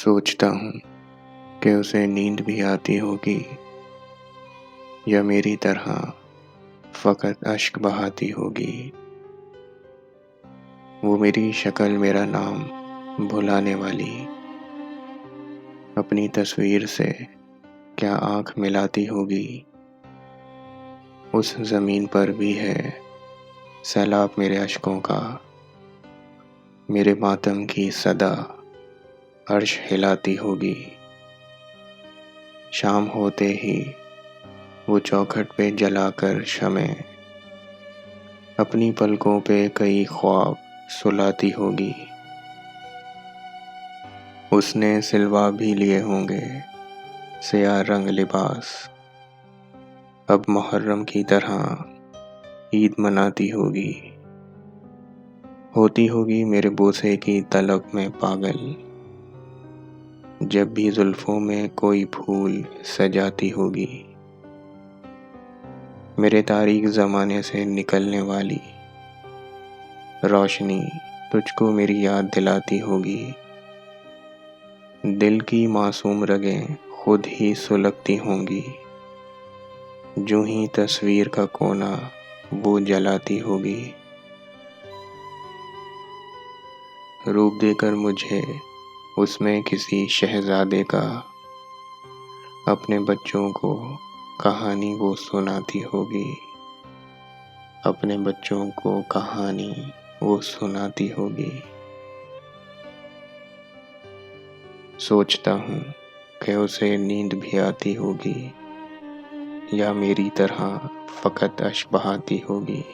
सोचता हूँ कि उसे नींद भी आती होगी या मेरी तरह फ़कत अश्क बहाती होगी। वो मेरी शक्ल मेरा नाम भुलाने वाली अपनी तस्वीर से क्या आँख मिलाती होगी। उस ज़मीन पर भी है सैलाब मेरे अश्कों का, मेरे मातम की सदा अर्श हिलाती होगी। शाम होते ही वो चौखट पे जलाकर शमें अपनी पलकों पे कई ख्वाब सुलाती होगी। उसने सिलवा भी लिए होंगे सियाह रंग लिबास, अब मुहर्रम की तरह ईद मनाती होगी। होती होगी मेरे बोसे की तलब में पागल, जब भी जुल्फों में कोई फूल सजाती होगी। मेरे तारीक ज़माने से निकलने वाली रोशनी तुझको मेरी याद दिलाती होगी। दिल की मासूम रगें खुद ही सुलगती होंगी, जूं ही तस्वीर का कोना वो जलाती होगी। रूप देकर मुझे उसमें किसी शहजादे का अपने बच्चों को कहानी वो सुनाती होगी। अपने बच्चों को कहानी वो सुनाती होगी। सोचता हूँ कि उसे नींद भी आती होगी या मेरी तरह फ़कत अश्क बहाती होगी।